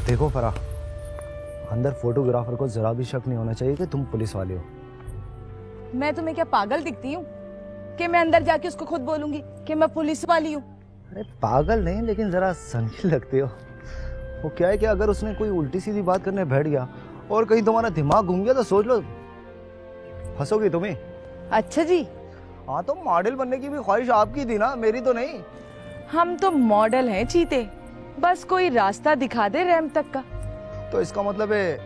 देखो फराह, अंदर फोटोग्राफर को जरा भी शक नहीं होना चाहिए कि तुम पुलिस वाले हो। मैं तुम्हें क्या पागल दिखती हूँ कि मैं अंदर जाके उसको खुद बोलूंगी कि मैं पुलिस वाली हूँ? अरे पागल नहीं, लेकिन जरा सनकी लगती हो। वो क्या है कि अगर उसने कोई उल्टी सीधी बात करने बैठ गया और कहीं तुम्हारा दिमाग घूम गया तो सोच लो, फंसोगी तुम्हें। अच्छा जी। हाँ, तो मॉडल बनने की भी ख्वाहिश आपकी थी ना, मेरी तो नहीं। हम तो मॉडल हैं चीते, बस कोई रास्ता दिखा दे रैंप तक का। तो इसका मतलब है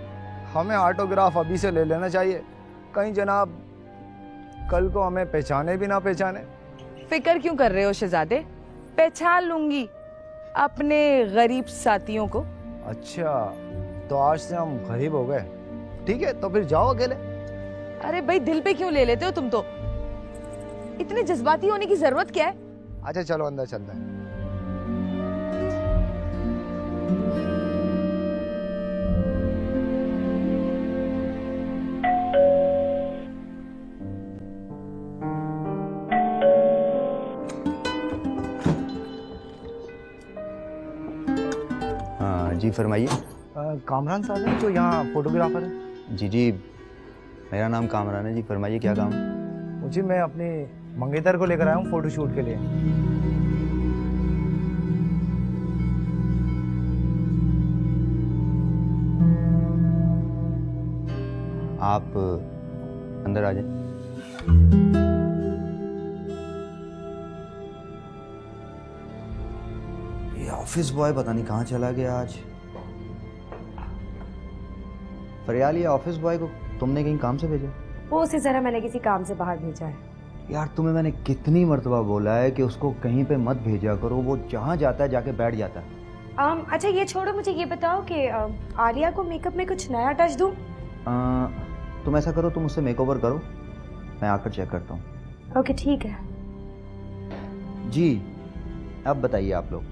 हमें ऑटोग्राफ अभी से ले लेना चाहिए, कहीं जनाब कल को हमें पहचाने भी ना पहचाने। फिक्र क्यों कर रहे हो शहजादे, पहचान लूंगी अपने गरीब साथियों को। अच्छा, तो आज से हम गरीब हो गए। ठीक है, तो फिर जाओ अकेले। अरे भाई, दिल पे क्यों ले लेते हो तुम तो? इतने जज्बाती होने की जरूरत क्या है? अच्छा चलो अंदर चलते हैं। हाँ जी, फरमाइए। कामरान साहब हैं जो यहाँ फोटोग्राफर है? जी जी, मेरा नाम कामरान है जी। फरमाइए क्या काम? मुझे, मैं अपने मंगेतर को लेकर आया हूँ फोटोशूट के लिए। आप अंदर आ जाए। ये ऑफिस बॉय पता नहीं कहाँ चला गया आज। फरियाल, ये ऑफिस बॉय को तुमने कहीं काम से भेजा? वो उसे जरा मैंने किसी काम से बाहर भेजा है। यार, तुम्हें मैंने कितनी मर्तबा बोला है कि उसको कहीं पे मत भेजा करो, वो जहाँ जाता है जाके बैठ जाता है। अच्छा ये छोड़ो, मुझे ये बताओ कि आलिया को मेकअप में कुछ नया टच दूं? तुम ऐसा करो, तुम उससे मेकओवर करो, मैं आकर चेक करता हूँ। ओके ठीक है जी। अब बताइए आप लोग।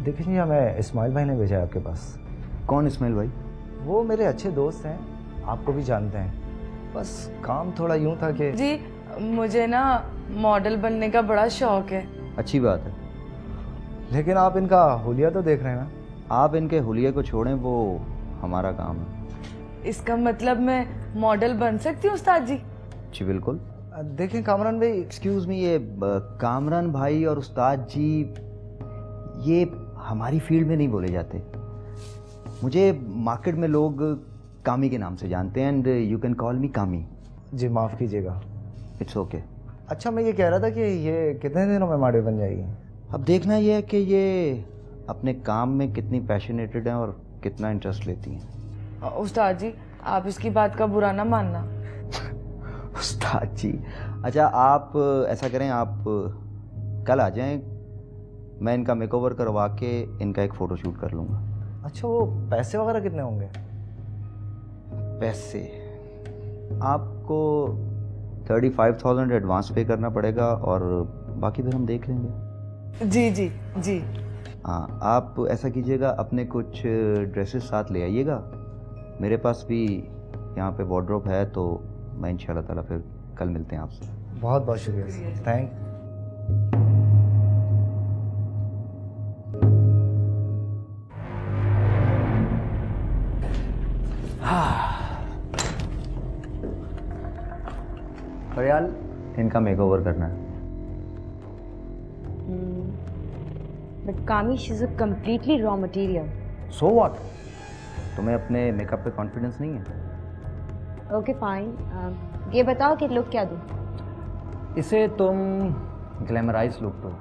देखिए, हमें इस्माइल भाई ने भेजा है आपके पास। कौन इस्माइल भाई? वो मेरे अच्छे दोस्त हैं, आपको भी जानते हैं। बस काम थोड़ा यूं था कि जी, मुझे ना मॉडल बनने का बड़ा शौक है। अच्छी बात है, लेकिन आप इनका हुलिया तो देख रहे हैं ना। आप इनके हुलिये को छोड़ें, वो हमारा काम है। इसका मतलब मैं मॉडल बन सकती हूँ उस्ताद जी? जी बिल्कुल। देखें कामरान भाई, एक्सक्यूज मी, ये कामरान भाई और उस्ताद जी ये हमारी फील्ड में नहीं बोले जाते। मुझे मार्केट में लोग कामी के नाम से जानते हैं, एंड यू कैन कॉल मी कामी। जी माफ़ कीजिएगा। It's okay. अच्छा, मैं ये कह रहा था कि ये कितने दिनों में मॉडल बन जाएगी? अब देखना ये है कि ये अपने काम में कितनी पैशनेटेड हैं और कितना इंटरेस्ट लेती हैं। उस्ताद जी, आप इसकी बात का बुरा ना मानना। उस्ताद जी, अच्छा आप ऐसा करें, आप कल आ जाएं, मैं इनका मेकओवर करवा के इनका एक फ़ोटो शूट कर लूँगा। अच्छा, वो पैसे वगैरह कितने होंगे? पैसे आपको 35,000 एडवांस पे करना पड़ेगा और बाकी फिर हम देख लेंगे। जी जी जी। हाँ, आप ऐसा कीजिएगा, अपने कुछ ड्रेसेस साथ ले आइएगा। मेरे पास भी यहाँ पे वार्डरोब है, तो मैं इंशाल्लाह ताला फिर कल मिलते हैं आपसे। बहुत बहुत शुक्रिया, थैंक। फरियाल, इनका मेकओवर करना है। बट कामी, she is a completely raw material. So what? तुम्हें अपने मेकअप पे कॉन्फिडेंस नहीं है? ओके फाइन, ये बताओ कि लुक क्या दूं? इसे तुम ग्लैमराइज लुक दो,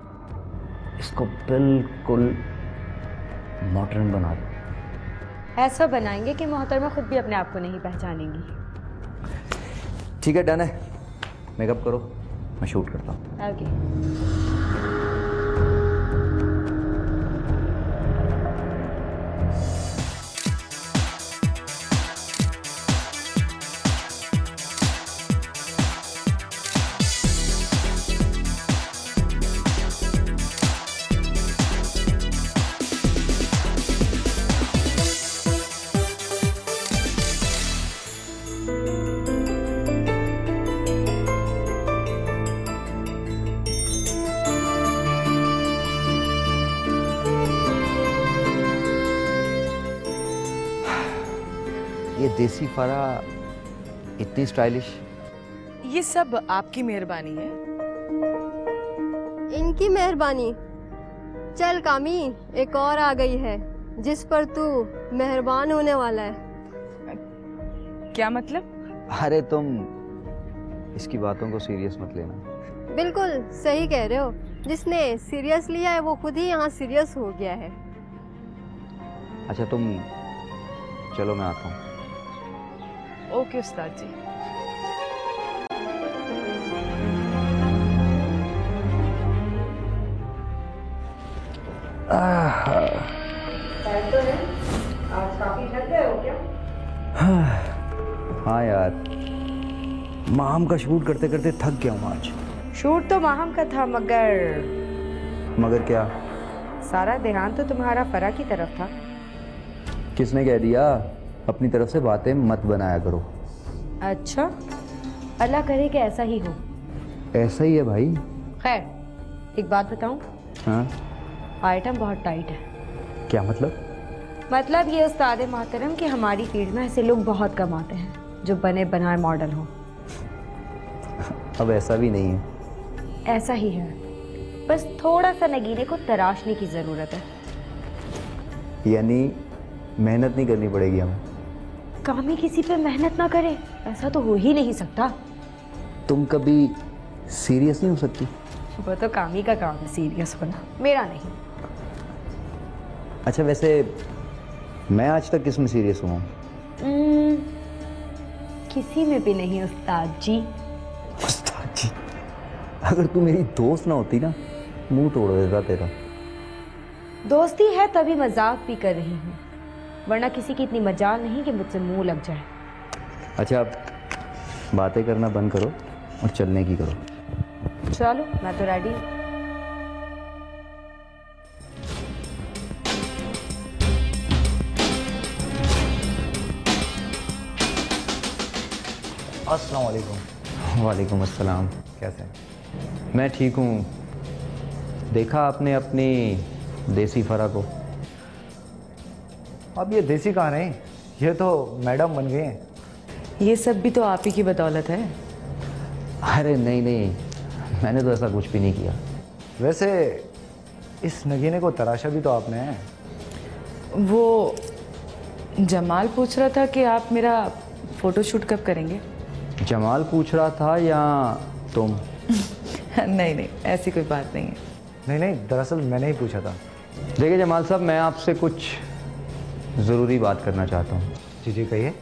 इसको बिल्कुल मॉडर्न बना दो। ऐसा बनाएंगे कि मोहतरमा खुद भी अपने आप को नहीं पहचानेंगी। ठीक है, डन है। मेकअप करो, मैं शूट करता हूँ। ओके। ये देसी फरा इतनी स्टाइलिश। ये सब आपकी मेहरबानी है। इनकी मेहरबानी। चल कामी, एक और आ गई है जिस पर तू मेहरबान होने वाला है। क्या मतलब? अरे तुम इसकी बातों को सीरियस मत लेना। बिल्कुल सही कह रहे हो, जिसने सीरियस लिया है वो खुद ही यहाँ सीरियस हो गया है। अच्छा तुम चलो, मैं आता हूँ। ओके उस्ताद जी। आज काफी थक गए हो क्या? हाँ यार, माम का शूट करते करते थक गया हूँ आज। शूट तो माहम का था, मगर क्या? सारा ध्यान तो तुम्हारा फरा की तरफ था। किसने कह दिया? अपनी तरफ से बातें मत बनाया करो। अच्छा, अल्लाह करे कि ऐसा ही हो। ऐसा ही है भाई। खैर, एक बात बताऊं? हाँ? आइटम बहुत टाइट है। क्या मतलब? मतलब ये उस्ताद मोहतरम कि हमारी फील्ड में ऐसे लोग बहुत कम आते हैं जो बने बनाए मॉडल हो। अब ऐसा भी नहीं है। ऐसा ही है, बस थोड़ा सा नगीने को तराशने की जरूरत है। यानी मेहनत नहीं करनी पड़ेगी हमें? कामी किसी पे मेहनत ना करे, ऐसा तो हो ही नहीं सकता। तुम कभी सीरियस नहीं हो सकती? वो तो कामी का काम है सीरियस होना, मेरा नहीं। अच्छा वैसे मैं आज तक किस में सीरियस हुआ हूँ? किसी में भी नहीं उस्ताद जी। उस्ताद जी, अगर तू मेरी दोस्त ना होती ना, मुंह तोड़ देता तेरा। दोस्ती है तभी मजाक भी कर रही हूँ, वरना किसी की इतनी मजाल नहीं कि मुझसे मुंह लग जाए। अच्छा अब बातें करना बंद करो और चलने की करो। चलो, मैं तो रेडी हूँ। अस्सलाम वालेकुम। वालेकुम अस्सलाम। कैसे हैं? मैं ठीक हूँ। देखा आपने अपनी देसी फरा को? अब ये देसी कहाँ रहे, ये तो मैडम बन गए हैं। ये सब भी तो आप ही की बदौलत है। अरे नहीं नहीं, मैंने तो ऐसा कुछ भी नहीं किया। वैसे इस नगीने को तराशा भी तो आपने है। वो जमाल पूछ रहा था कि आप मेरा फोटोशूट कब करेंगे। जमाल पूछ रहा था या तुम? नहीं नहीं, ऐसी कोई बात नहीं है। नहीं नहीं, दरअसल मैंने ही पूछा था। देखिए जमाल साहब, मैं आपसे कुछ ज़रूरी बात करना चाहता हूँ। जी जी कहिए।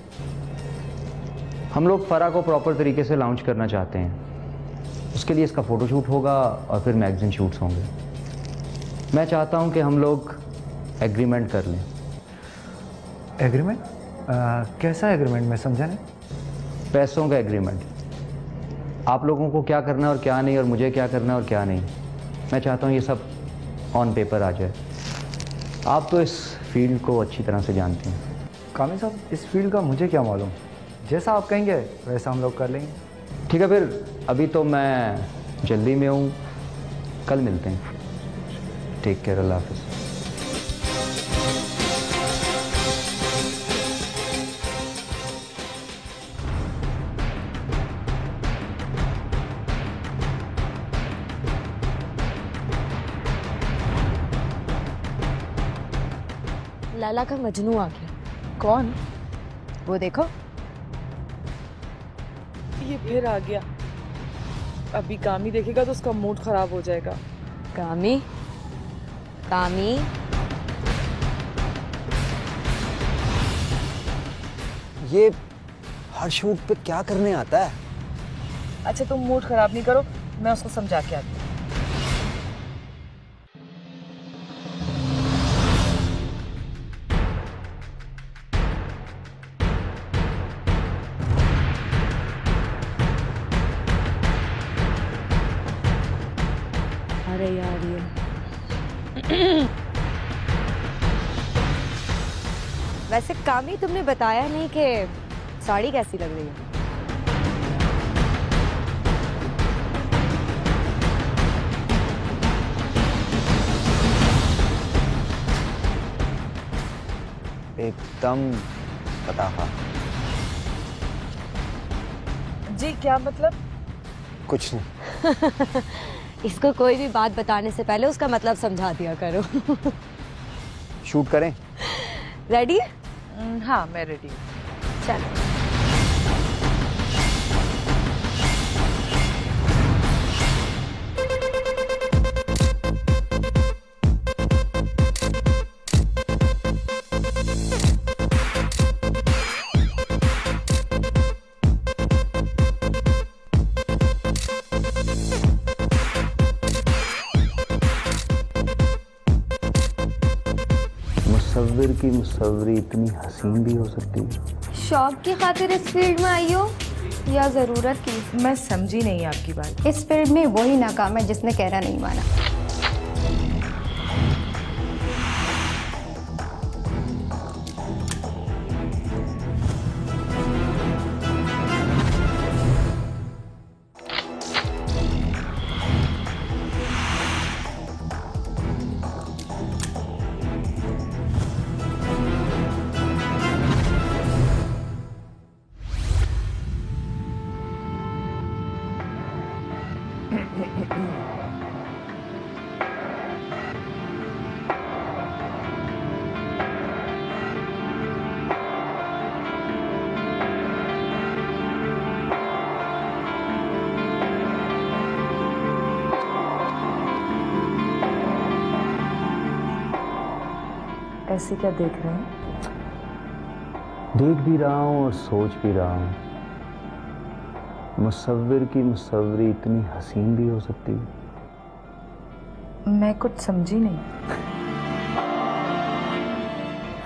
हम लोग फरा को प्रॉपर तरीके से लॉन्च करना चाहते हैं। उसके लिए इसका फ़ोटोशूट होगा और फिर मैगज़ीन शूट्स होंगे। मैं चाहता हूँ कि हम लोग एग्रीमेंट कर लें। एग्रीमेंट? कैसा एग्रीमेंट, मैं समझा नहीं। पैसों का एग्रीमेंट। आप लोगों को क्या करना है और क्या नहीं, और मुझे क्या करना है और क्या नहीं, मैं चाहता हूँ ये सब ऑन पेपर आ जाए। आप तो इस फील्ड को अच्छी तरह से जानते हैं। कामी साहब, इस फील्ड का मुझे क्या मालूम, जैसा आप कहेंगे वैसा हम लोग कर लेंगे। ठीक है, फिर अभी तो मैं जल्दी में हूँ, कल मिलते हैं। टेक केयर, अल्लाह हाफिज़। लाला का मजनू आ गया। कौन? वो देखो। ये फिर आ गया। अभी कामी देखेगा तो उसका मूड खराब हो जाएगा। कामी, कामी, ये हर शूट पे क्या करने आता है? अच्छा तुम मूड खराब नहीं करो, मैं उसको समझा के आती हूँ। अरे यार ये वैसे कामी, तुमने बताया नहीं कि साड़ी कैसी लग रही है। एकदम बताहा। जी क्या मतलब? कुछ नहीं। इसको कोई भी बात बताने से पहले उसका मतलब समझा दिया करो। शूट करें? रेडी? हाँ मैं रेडी हूँ। चलो। मुसव्विर की मुसव्वरी इतनी हसीन भी हो सकती है। शौक की खातिर इस फील्ड में आई हो या ज़रूरत की? मैं समझी नहीं आपकी बात। इस फील्ड में वही नाकाम है जिसने कहना नहीं माना। ऐसे क्या देख रहे हैं? देख भी रहा हूँ और सोच भी रहा हूँ। मुसव्विर की मुसव्वरी इतनी हसीन भी हो सकती है। मैं कुछ समझी नहीं।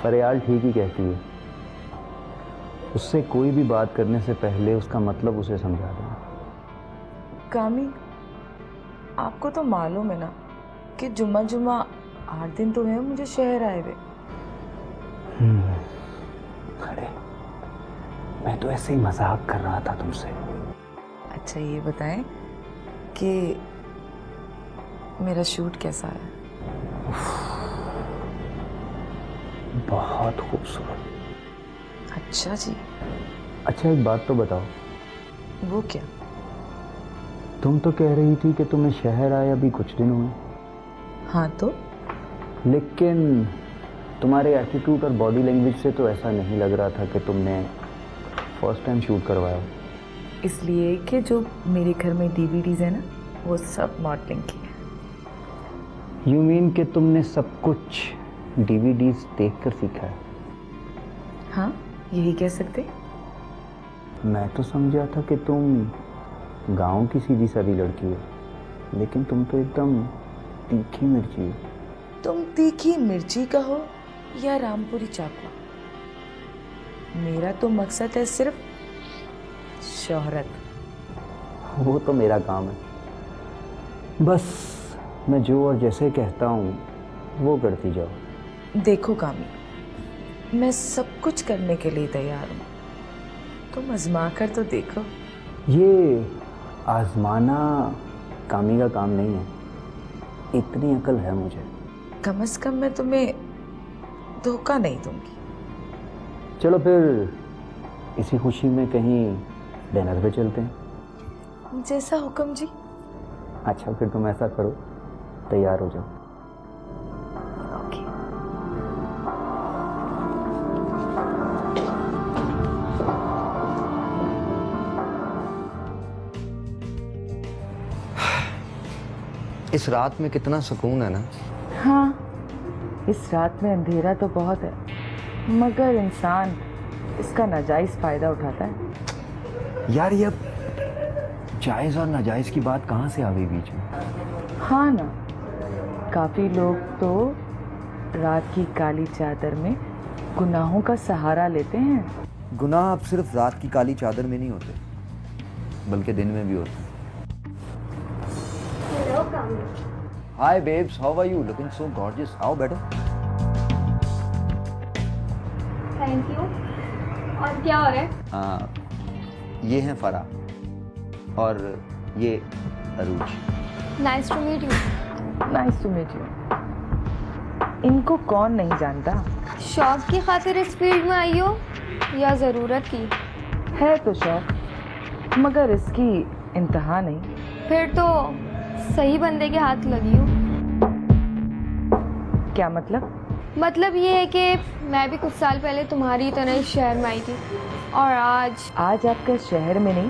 फरियाल ठीक ही कहती है, उससे कोई भी बात करने से पहले उसका मतलब उसे समझा देना। कामी, आपको तो मालूम है ना कि जुम्मा 8 दिन तो हुए मुझे शहर आए हुए। अरे मैं तो ऐसे ही मजाक कर रहा था तुमसे। अच्छा ये बताएं कि मेरा शूट कैसा है? बहुत खूबसूरत। अच्छा जी। अच्छा एक बात तो बताओ। वो क्या? तुम तो कह रही थी कि तुम्हें शहर आए अभी कुछ दिन हुए। हाँ तो? लेकिन तुम्हारे एटीट्यूड और बॉडी लैंग्वेज से तो ऐसा नहीं लग रहा था कि तुमने फर्स्ट टाइम शूट करवाया। इसलिए कि जो मेरे घर में डीवीडीज है ना, वो सब मॉडलिंग की है। यू मीन कि तुमने सब कुछ डीवीडीज देखकर सीखा है? हाँ यही कह सकते। मैं तो समझा था कि तुम गांव की सीधी सादी लड़की हो, लेकिन तुम तो एकदम तीखी मिर्ची हो। तुम तीखी मिर्ची कहो या रामपुरी चाकू, मेरा तो मकसद है सिर्फ शोहरत। वो तो मेरा काम है, बस मैं जो और जैसे कहता हूँ वो करती जाओ। देखो कामी, मैं सब कुछ करने के लिए तैयार हूँ, तुम आजमा कर तो देखो। ये आजमाना कामी का काम नहीं है, इतनी अकल है मुझे। कम से कम मैं तुम्हें धोखा नहीं दूंगी। चलो फिर इसी खुशी में कहीं डिनर पे चलते हैं। जैसा हुक्म जी। अच्छा फिर तुम ऐसा करो, तैयार हो जाओ। ओके। इस रात में कितना सुकून है ना। हाँ, इस रात में अंधेरा तो बहुत है, मगर इंसान इसका नाजायज फायदा उठाता है। यार ये जायज और नाजायज की बात कहाँ से आ गई बीच में? हाँ ना, काफी लोग तो रात की काली चादर में गुनाहों का सहारा लेते हैं। गुनाह अब सिर्फ रात की काली चादर में नहीं होते, बल्कि दिन में भी होते हैं। Hi babes, how are you? Looking so gorgeous. How better? Thank you. और क्या हो रहा है? ये हैं फरा और ये Arooj. Nice to meet you. Nice to meet you. इनको कौन नहीं जानता? शौक की खातिर इस फील्ड में आई हो या ज़रूरत की? है तो शौक, मगर इसकी इंतहा नहीं। फिर तो सही बंदे के हाथ लगी हूँ। क्या मतलब? मतलब ये है कि मैं भी कुछ साल पहले तुम्हारी तरह इस शहर में आई थी और आज आपका शहर में नहीं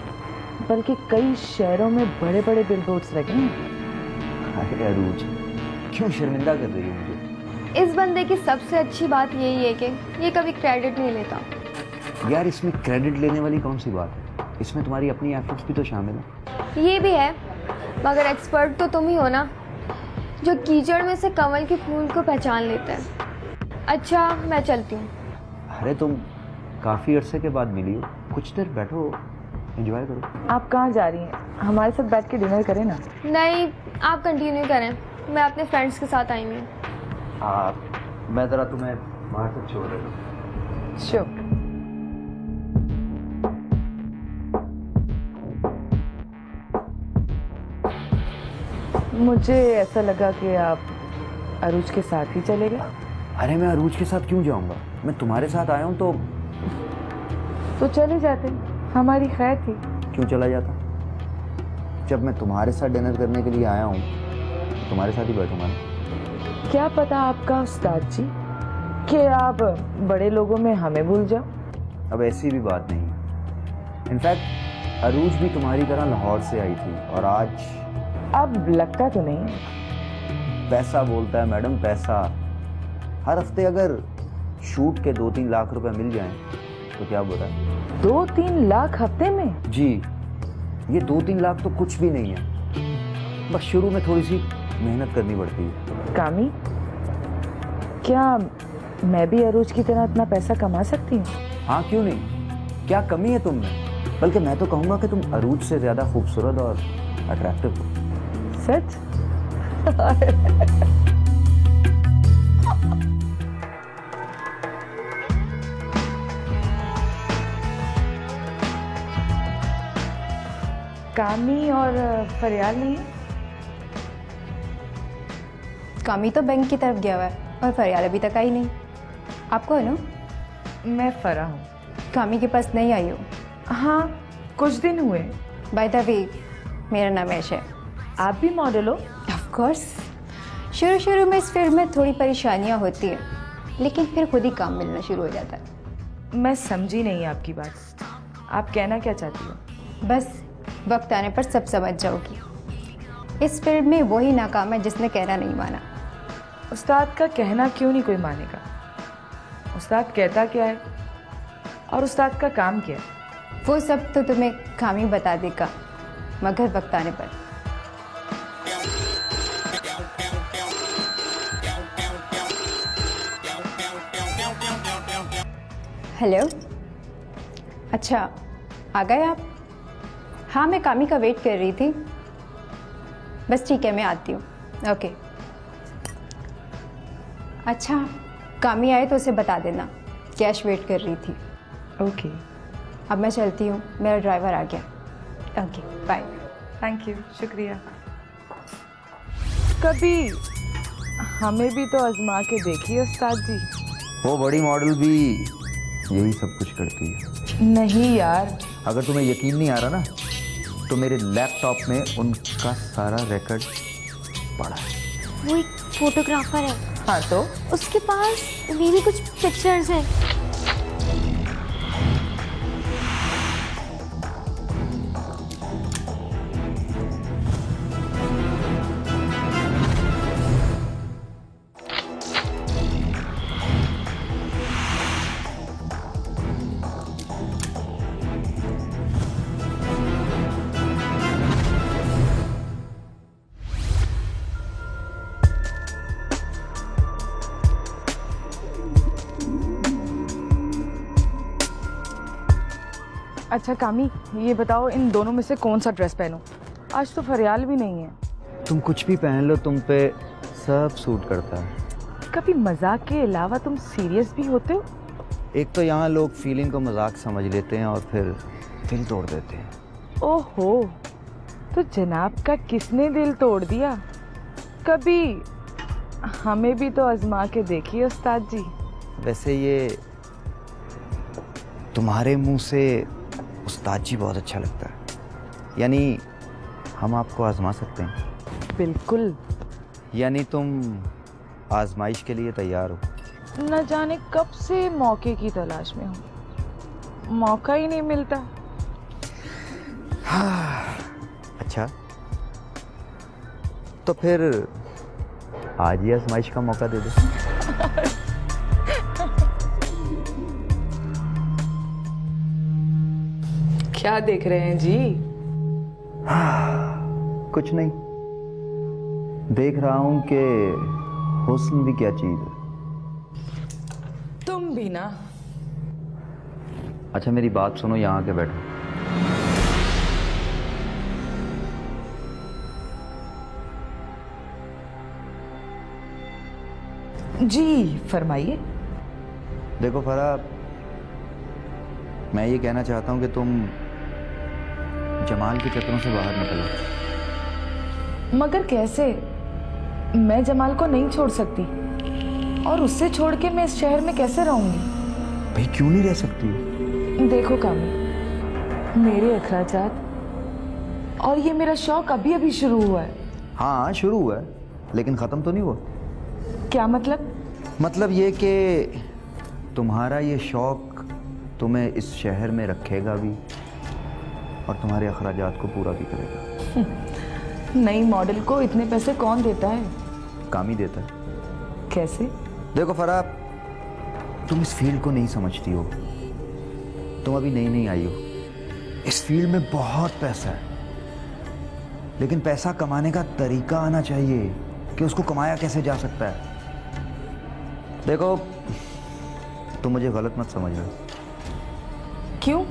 बल्कि कई शहरों में बड़े बड़े बिलबोर्ड्स लगे हैं। अरे अरूज, क्यों शर्मिंदा कर रही हो मुझे? इस बंदे की सबसे अच्छी बात यही है कि ये कभी क्रेडिट नहीं लेता। यार इसमें क्रेडिट लेने वाली कौन सी बात है? इसमें तुम्हारी अपनी एफर्ट्स भी तो शामिल है। ये भी है, मगर एक्सपर्ट तो तुम ही हो ना, जो कीचड़ में से कमल के फूल को पहचान लेते हैं। अच्छा मैं चलती हूँ। अरे तुम काफ़ी अरसे के बाद मिली हो, कुछ देर बैठो, एंजॉय करो। आप कहाँ जा रही हैं? हमारे साथ बैठ के डिनर करें ना। नहीं, आप कंटिन्यू करें, मैं अपने फ्रेंड्स के साथ आई हूँ। मैं ज़रा तुम्हें बाहर तक छोड़ देता हूँ। श्योर। मुझे ऐसा लगा कि आप अरूज के साथ ही चले गए। अरे मैं अरूज के साथ क्यों जाऊंगा? मैं तुम्हारे साथ आया हूँ तो चले जाते, हमारी खैर थी। क्यों चला जाता? जब मैं तुम्हारे साथ डिनर करने के लिए आया हूँ तुम्हारे साथ ही बैठूंगा ना। क्या पता आपका उस्ताद जी कि आप बड़े लोगों में हमें भूल जाओ। अब ऐसी भी बात नहीं है। इनफैक्ट अरूज भी तुम्हारी तरह लाहौर से आई थी और आज अब लगता तो नहीं। पैसा बोलता है मैडम, पैसा। हर हफ्ते अगर शूट के 2-3 लाख रुपए मिल जाएं तो क्या बुरा है? 2-3 लाख हफ्ते में? जी, ये 2-3 लाख तो कुछ भी नहीं है। बस शुरू में थोड़ी सी मेहनत करनी पड़ती है। कामी, क्या मैं भी अरूज की तरह इतना पैसा कमा सकती हूँ? हाँ क्यों नहीं, क्या कमी है तुम में? बल्कि मैं तो कहूँगा कि तुम अरूज से ज़्यादा खूबसूरत और अट्रैक्टिव हो। सच? कामी और फरियाल नहीं है? कामी तो बैंक की तरफ गया हुआ है और फरियाल अभी तक आई नहीं। आपको है ना? मैं फरा हूँ। कामी के पास नहीं आई हो? हाँ, कुछ दिन हुए। बाय द वे, मेरा नाम ऐश है। आप भी मॉडल हो? Of course. शुरू में इस फील्ड में थोड़ी परेशानियाँ होती है, लेकिन फिर खुद ही काम मिलना शुरू हो जाता है। मैं समझी नहीं आपकी बात। आप कहना क्या चाहती हो? बस वक्त आने पर सब समझ जाओगी। इस फील्ड में वही नाकाम है जिसने कहना नहीं माना। उस्ताद का कहना क्यों नहीं कोई मानेगा? उस्ताद कहता क्या है और उस्ताद का काम क्या है? वो सब तो तुम्हें कामी बता देगा, मगर वक्त आने पर। हेलो, अच्छा आ गए आप? हाँ, मैं कामी का वेट कर रही थी। बस ठीक है, मैं आती हूँ। ओके। अच्छा, कामी आए तो उसे बता देना कि ऐश वेट कर रही थी। ओके। अब मैं चलती हूँ, मेरा ड्राइवर आ गया। Okay, bye. थैंक यू, शुक्रिया। कभी हमें भी तो आजमा के देखिए उस्ताद जी। वो बड़ी मॉडल भी यही सब कुछ करती है। नहीं यार, अगर तुम्हें यकीन नहीं आ रहा ना तो मेरे लैपटॉप में उनका सारा रिकॉर्ड पड़ा है। वो एक फोटोग्राफर है। हाँ तो उसके पास मेरी कुछ पिक्चर्स हैं। अच्छा कामी, ये बताओ इन दोनों में से कौन सा ड्रेस पहनूं? आज तो फरियाल भी नहीं है। तुम कुछ भी पहन लो, तुम पे सब सूट करता है। कभी मजाक के अलावा तुम सीरियस भी होते हो? एक तो यहाँ लोग फीलिंग को मजाक समझ लेते हैं और फिर दिल तोड़ देते हैं। ओहो, तो जनाब का किसने दिल तोड़ दिया? कभी हमें भी तो आजमा के देखिए उस्ताद जी। वैसे ये तुम्हारे मुंह से उस्ताद जी बहुत अच्छा लगता है। यानी हम आपको आजमा सकते हैं? बिल्कुल। यानी तुम आजमाइश के लिए तैयार हो? न जाने कब से मौके की तलाश में हूँ, मौका ही नहीं मिलता। अच्छा, तो फिर आज ही आजमाइश का मौका दे दो। क्या देख रहे हैं जी? कुछ नहीं, देख रहा हूं कि हुस्न भी क्या चीज है। तुम भी ना। अच्छा मेरी बात सुनो, यहाँ आके बैठो। जी फरमाइए। देखो फरा, मैं ये कहना चाहता हूं कि तुम जमाल के चक्करों से बाहर निकलो। मगर कैसे? मैं जमाल को नहीं छोड़ सकती, और उससे छोड़ के मैं इस शहर में कैसे रहूंगी? भाई क्यों नहीं रह सकती? देखो कामी, मेरे अखराजात और ये मेरा शौक अभी अभी शुरू हुआ है। हाँ शुरू हुआ है, लेकिन खत्म तो नहीं हुआ। क्या मतलब? मतलब ये कि तुम्हारा ये शौक तुम्हें इस शहर में रखेगा भी और तुम्हारे अखराजात को पूरा भी करेगा। नई मॉडल को इतने पैसे कौन देता है? काम ही देता है। कैसे? देखो फरा, तुम इस फील्ड को नहीं समझती हो, तुम अभी नई नई आई हो। इस फील्ड में बहुत पैसा है, लेकिन पैसा कमाने का तरीका आना चाहिए कि उसको कमाया कैसे जा सकता है। देखो तुम मुझे गलत मत समझना। क्यों?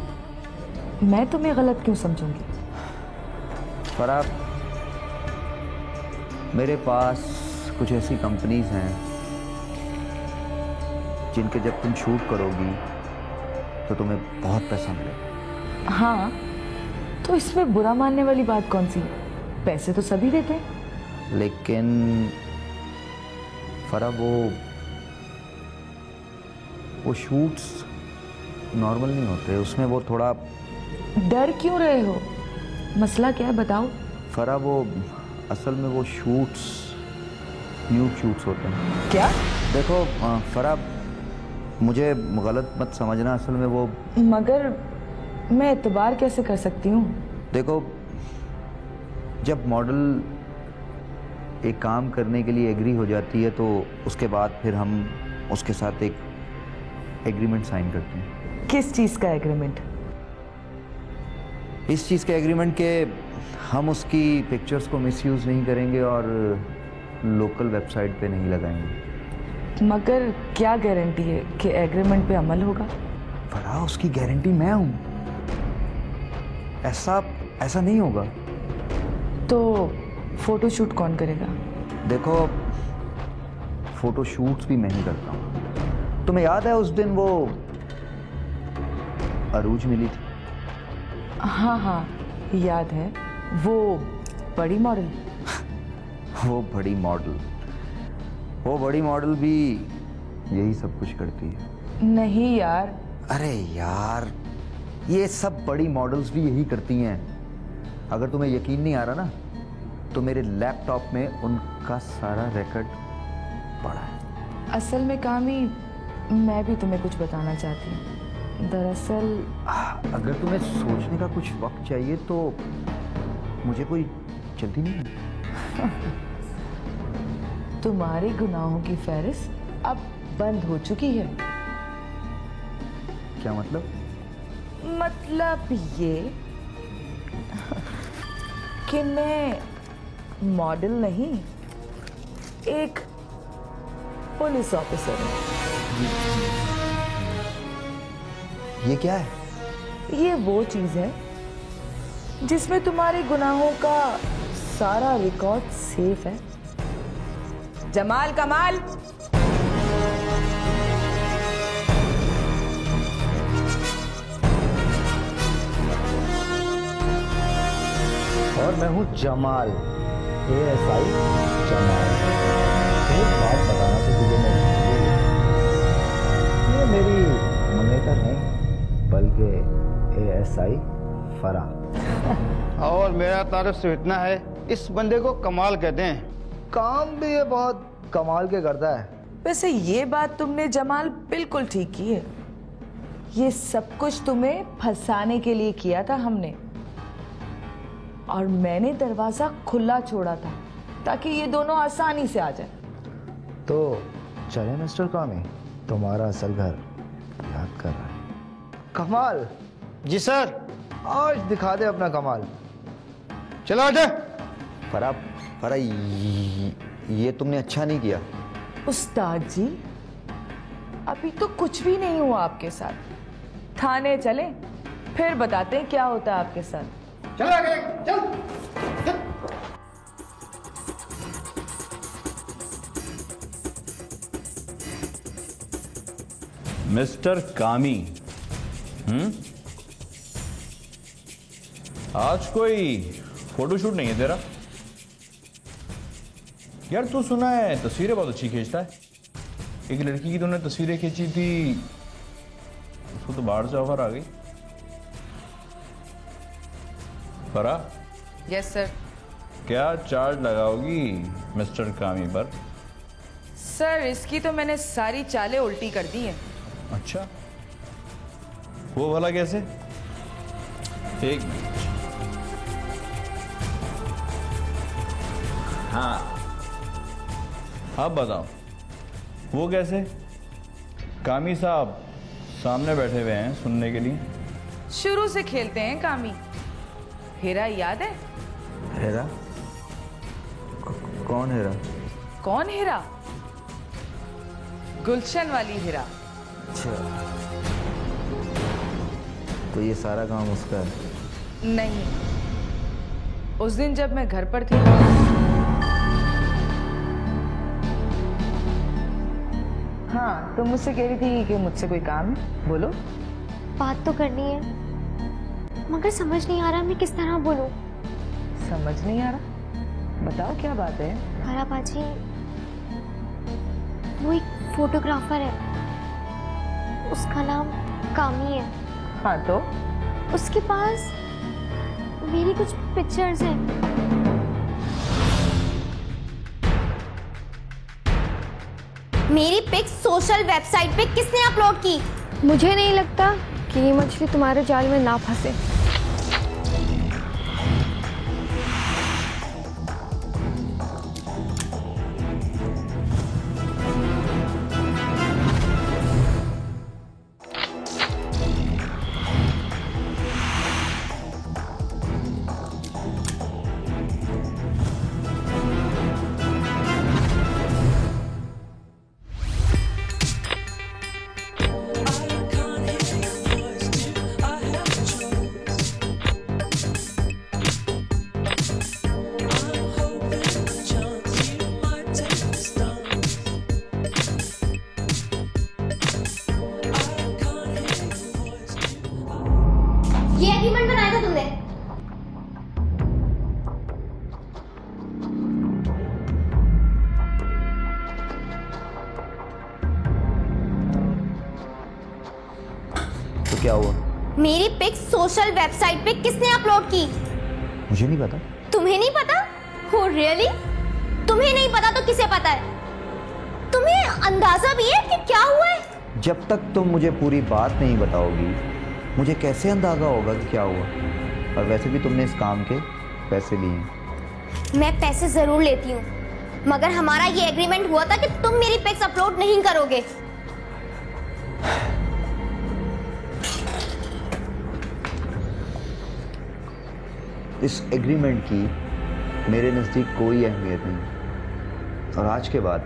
मैं तुम्हें गलत क्यों समझूंगी? फरा, मेरे पास कुछ ऐसी कंपनीज हैं जिनके जब तुम शूट करोगी तो तुम्हें बहुत पैसा मिलेगा। हाँ, तो इसमें बुरा मानने वाली बात कौन सी? पैसे तो सभी देते हैं। लेकिन फरा, वो शूट्स नॉर्मल नहीं होते, उसमें वो थोड़ा। डर क्यों रहे हो? मसला क्या है बताओ। फरा, वो असल में वो शूट्स न्यूड शूट्स होते हैं। क्या? देखो फरा, मुझे गलत मत समझना, असल में वो। मगर मैं एतबार कैसे कर सकती हूँ? देखो, जब मॉडल एक काम करने के लिए एग्री हो जाती है तो उसके बाद फिर हम उसके साथ एक एग्रीमेंट साइन करते हैं। किस चीज़ का एग्रीमेंट? इस चीज़ का एग्रीमेंट के हम उसकी पिक्चर्स को मिसयूज़ नहीं करेंगे और लोकल वेबसाइट पे नहीं लगाएंगे। मगर क्या गारंटी है कि एग्रीमेंट पे अमल होगा? फरा, उसकी गारंटी मैं हूँ। ऐसा नहीं होगा। तो फोटोशूट कौन करेगा? देखो, फोटोशूट्स भी मैं ही करता हूँ। तुम्हें याद है उस दिन वो अरूज मिली थी? हाँ हाँ याद है। वो बड़ी मॉडल। वो बड़ी मॉडल भी यही सब कुछ करती है। नहीं यार। अरे यार, ये सब बड़ी मॉडल्स भी यही करती हैं। अगर तुम्हें यकीन नहीं आ रहा ना, तो मेरे लैपटॉप में उनका सारा रिकॉर्ड पड़ा है। असल में कामी, मैं भी तुम्हें कुछ बताना चाहती हूँ। दरअसल अगर तुम्हें सोचने का कुछ वक्त चाहिए तो मुझे कोई जल्दी नहीं है। तुम्हारे गुनाहों की फहरिस्त अब बंद हो चुकी है। क्या मतलब? मतलब ये कि मैं मॉडल नहीं, एक पुलिस ऑफिसर हूँ। ये क्या है? ये वो चीज है जिसमें तुम्हारे गुनाहों का सारा रिकॉर्ड सेफ है। जमाल कमाल। और मैं हूँ जमाल, ASI जमाल। एक बात बताना तो तुझे मैं, ये मेरी मंगेतर नहीं बल्कि ASI फरा। और मेरा तारीफ सिर्फ इतना है, इस बंदे को कमाल कहते हैं। काम भी ये बहुत कमाल के करता है। वैसे ये बात तुमने जमाल बिल्कुल ठीक की है। ये सब कुछ तुम्हें फंसाने के लिए किया था हमने, और मैंने दरवाजा खुला छोड़ा था ताकि ये दोनों आसानी से आ जाए। तो चले मिस्टर कामी, तुम्हारा असल घर याद कर रहा है। कमाल। जी सर। आज दिखा दे अपना कमाल। चलो आजा। फरा ये तुमने अच्छा नहीं किया। उस्ताद जी, अभी तो कुछ भी नहीं हुआ आपके साथ। थाने चले, फिर बताते हैं क्या होता है आपके साथ। चल आगे, चल। मिस्टर कामी, आज कोई फोटोशूट नहीं है तेरा? यार तू सुना है तस्वीरें बहुत अच्छी खींचता है। एक लड़की की तूने तस्वीरें खींची थी, उसको तो बाहर से ऑफर आ गई। फरा, यस सर। क्या चार्ज लगाओगी मिस्टर कामी पर? सर इसकी तो मैंने सारी चालें उल्टी कर दी हैं। अच्छा, वो भला कैसे? एक मिनट। हाँ, अब बताओ वो कैसे? कामी साहब सामने बैठे हुए हैं सुनने के लिए। शुरू से खेलते हैं कामी। हेरा याद है? हेरा? कौन हेरा? कौन हेरा? गुलशन वाली हेरा। अच्छा, तो ये सारा काम उसका है? नहीं, उस दिन जब मैं घर पर थी। हाँ, तुम मुझसे कह रही थी कि मुझसे कोई काम है, बोलो। बात तो करनी है, मगर समझ नहीं आ रहा मैं किस तरह बोलूं। समझ नहीं आ रहा? बताओ क्या बात है। फरा बाजी, वो एक फोटोग्राफर है, उसका नाम कामी है। हाँ तो? उसके पास मेरी कुछ पिक्चर्स हैं। मेरी पिक्स सोशल वेबसाइट पे किसने अपलोड की? मुझे नहीं लगता कि ये मछली तुम्हारे जाल में ना फंसे। ये एग्रीमेंट बनाया था तुमने? तो क्या हुआ? मेरी पिक्स सोशल वेबसाइट पे किसने अपलोड की? मुझे नहीं पता। तुम्हें नहीं पता? हो रियली? तुम्हें नहीं पता तो किसे पता है? तुम्हें अंदाजा भी है कि क्या हुआ है? जब तक तुम मुझे पूरी बात नहीं बताओगी, मुझे कैसे अंदाजा होगा कि क्या हुआ? और वैसे भी तुमने इस काम के पैसे लिए। मैं पैसे जरूर लेती हूँ, मगर हमारा ये एग्रीमेंट हुआ था कि तुम मेरी पिक्स अपलोड नहीं करोगे। इस एग्रीमेंट की मेरे नज़दीक कोई अहमियत नहीं, और आज के बाद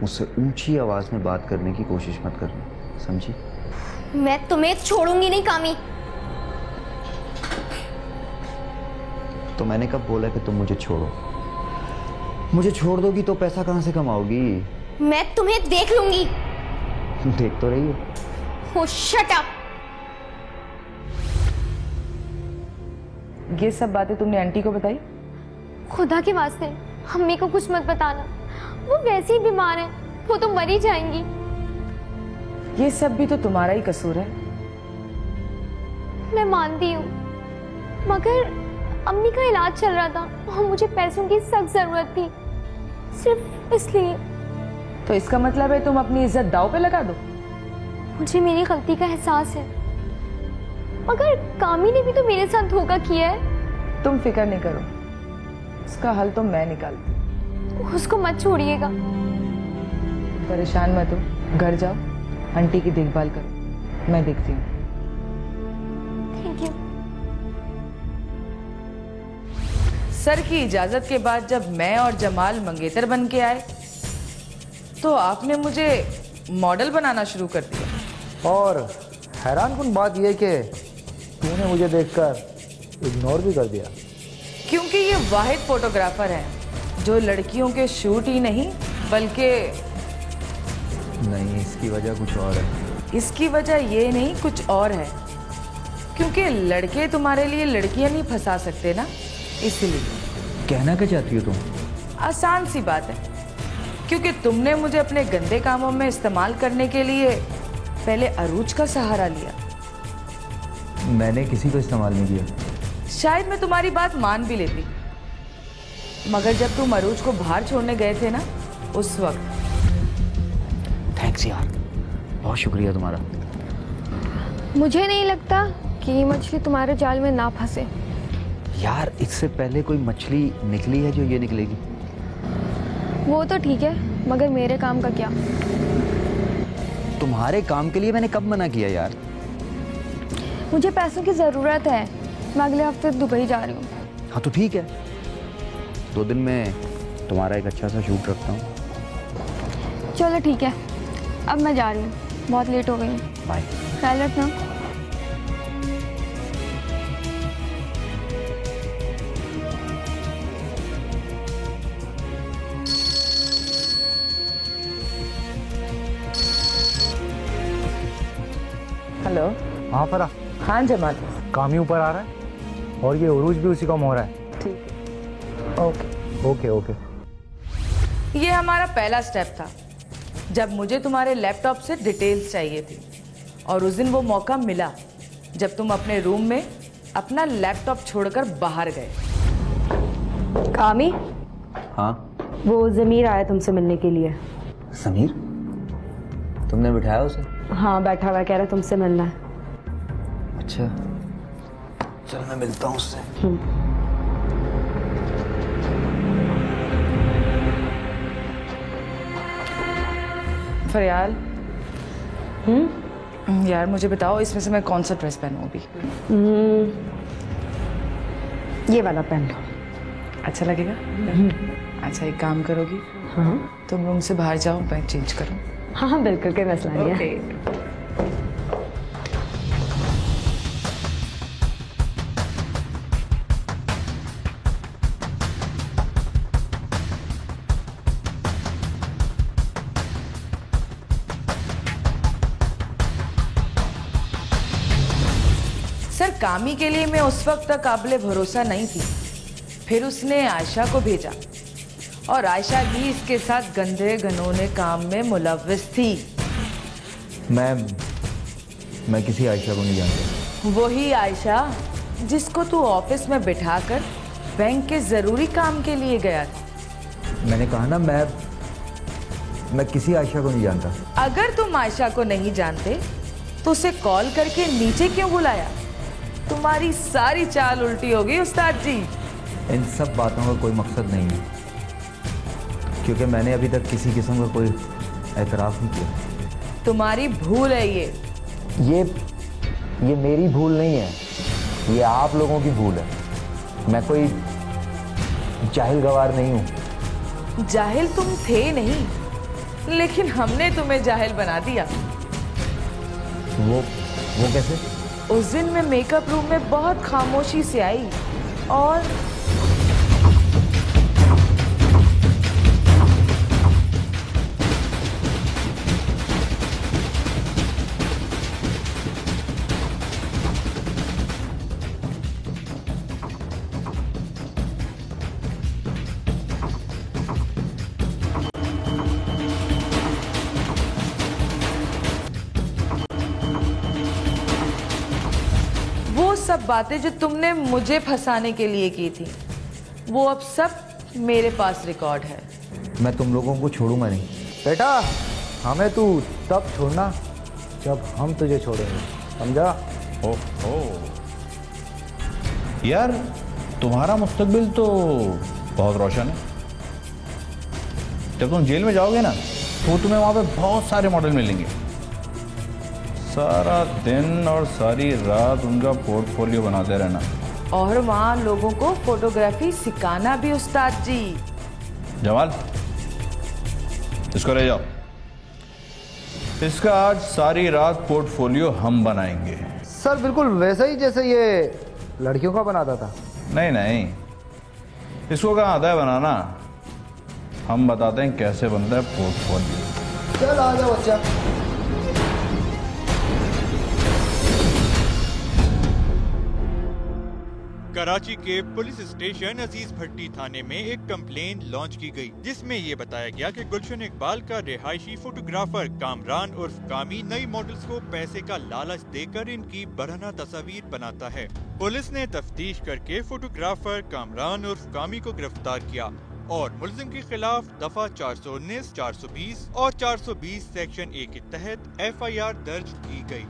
मुझसे ऊंची आवाज में बात करने की कोशिश मत करना, समझी? मैं तुम्हें छोड़ूंगी नहीं कामी। तो मैंने कब बोला कि तुम मुझे छोड़ो? मुझे छोड़ दोगी तो पैसा कहां से कमाओगी? मैं तुम्हें देख लूंगी। देख तो रही हो। Oh, shut up! ये सब बातें तुमने आंटी को बताई? खुदा के वास्ते अम्मी को कुछ मत बताना, वो वैसे ही बीमार है, वो तो मर ही जाएंगी। ये सब भी तो तुम्हारा ही कसूर है। मैं मानती हूँ, मगर अम्मी का इलाज चल रहा था और मुझे पैसों की सख्त जरूरत थी, सिर्फ इसलिए। तो इसका मतलब है तुम अपनी इज्जत दांव पे लगा दो? मुझे मेरी गलती का एहसास है, मगर कामी ने भी तो मेरे साथ धोखा किया है। तुम फिक्र नहीं करो, इसका हल तो मैं निकालती। उसको मत छोड़िएगा। परेशान मत हो, घर जाओ, आंटी की देखभाल करो, मैं देखती हूँ। Thank you. सर की इजाजत के बाद जब मैं और जमाल मंगेतर बन के आए तो आपने मुझे मॉडल बनाना शुरू कर दिया। और हैरानकुन बात यह कि तूने मुझे देखकर इग्नोर भी कर दिया। क्योंकि ये वाहिद फोटोग्राफर है जो लड़कियों के शूट ही नहीं बल्कि नहीं, इसकी वजह कुछ और है। इसकी वजह ये नहीं कुछ और है, क्योंकि लड़के तुम्हारे लिए लड़कियां नहीं फंसा सकते ना, इसलिए। कहना क्या चाहती हो तुम? आसान सी बात है, क्योंकि तुमने मुझे अपने गंदे कामों में इस्तेमाल करने के लिए पहले अरूज का सहारा लिया। मैंने किसी को इस्तेमाल नहीं किया। शायद मैं तुम्हारी बात मान भी लेती, मगर जब तुम अरूज को बाहर छोड़ने गए थे ना, उस वक्त। थैंक्स यार, बहुत शुक्रिया तुम्हारा। मुझे नहीं लगता कि ये मछली तुम्हारे जाल में ना फंसे। यार, इससे पहले कोई मछली निकली है जो ये निकलेगी? वो तो ठीक है, मगर मेरे काम का क्या? तुम्हारे काम के लिए मैंने कब मना किया यार? मुझे पैसों की ज़रूरत है, मैं अगले हफ्ते दुबई जा रही हूँ। हाँ तो ठीक है, 2 दिन में तुम्हारा एक अच्छा सा शूट रखता हूँ। चलो ठीक है, अब मैं जा रही हूँ, बहुत लेट हो गई हूँ। बाय। ख्याल रखना। हेलो। हाँ फरा। हाँ जमाल। कामी ऊपर आ रहा है और ये उरूज भी उसी का हो रहा है। ठीक है, ओके ओके ओके। ये हमारा पहला स्टेप था, जब मुझे तुम्हारे लैपटॉप से डिटेल्स चाहिए थी, और उस दिन वो मौका मिला जब तुम अपने रूम में अपना लैपटॉप छोड़कर बाहर गए। कामी, हाँ? वो जमीर आया तुमसे मिलने के लिए। समीर? तुमने बिठाया उसे? हाँ, बैठा हुआ, कह रहा तुमसे मिलना है। अच्छा, चल मैं मिलता हूँ उससे। फरियाल, यार मुझे बताओ, इसमें से मैं कौन सा ड्रेस पहनूं अभी? ये वाला पहन लो। अच्छा लगेगा? अच्छा, एक काम करोगी? हाँ तुम रूम से बाहर जाओ, मैं चेंज करूं। हाँ हाँ, बिल्कुल, कोई मसला नहीं है। सर, कामी के लिए मैं उस वक्त तक काबिले भरोसा नहीं थी, फिर उसने आयशा को भेजा और आयशा भी इसके साथ गंदे घनौने काम में मुलव्विस थी। मैं किसी आयशा को नहीं जानता। वही आयशा जिसको तू ऑफिस में बिठाकर बैंक के जरूरी काम के लिए गया था। मैंने कहा ना, मैं किसी आयशा को नहीं जानता। अगर तुम आयशा को नहीं जानते तो उसे कॉल करके नीचे क्यों बुलाया? तुम्हारी सारी चाल उल्टी हो गई उस्ताद जी। इन सब बातों का कोई मकसद नहीं है, क्योंकि मैंने अभी तक किसी किस्म का कोई एतराफ़ नहीं किया। तुम्हारी भूल है ये मेरी भूल नहीं है, ये आप लोगों की भूल है। मैं कोई जाहिल गवार नहीं हूँ। जाहिल तुम थे नहीं, लेकिन हमने तुम्हें जाहिल बना दिया। वो कैसे? उस दिन मैं मेकअप रूम में बहुत खामोशी से आई और सब बातें जो तुमने मुझे फंसाने के लिए की थी, वो अब सब मेरे पास रिकॉर्ड है। मैं तुम लोगों को छोड़ूंगा नहीं। बेटा, हमें तू तब छोड़ना जब हम तुझे छोड़ेंगे, समझा? ओहो यार, तुम्हारा मुस्तकबिल तो बहुत रोशन है। जब तुम जेल में जाओगे ना तो तुम्हें वहां पे बहुत सारे मॉडल मिलेंगे। सारा दिन और सारी रात उनका पोर्टफोलियो बनाते रहना। और वहाँ लोगों को फोटोग्राफी सिखाना भी उस्ताद जी। जमाल, इसको ले जाओ। इसका आज सारी रात पोर्टफोलियो हम बनाएंगे। सर बिल्कुल वैसा ही जैसे ये लड़कियों का बनाता था। नहीं नहीं, इसको कहाँ आता है बनाना, हम बताते हैं कैसे बनता है पोर्टफोलियो। चल आ जाओ बच्चा। कराची के पुलिस स्टेशन अजीज भट्टी थाने में एक कंप्लेन लॉन्च की गई, जिसमें ये बताया गया कि गुलशन इकबाल का रिहायशी फोटोग्राफर कामरान उर्फ कामी नई मॉडल्स को पैसे का लालच देकर इनकी बरहना तस्वीर बनाता है। पुलिस ने तफ्तीश करके फोटोग्राफर कामरान उर्फ कामी को गिरफ्तार किया और मुलजिम के खिलाफ दफा 419, 420 और 420 सेक्शन 1 के तहत FIR दर्ज की गई।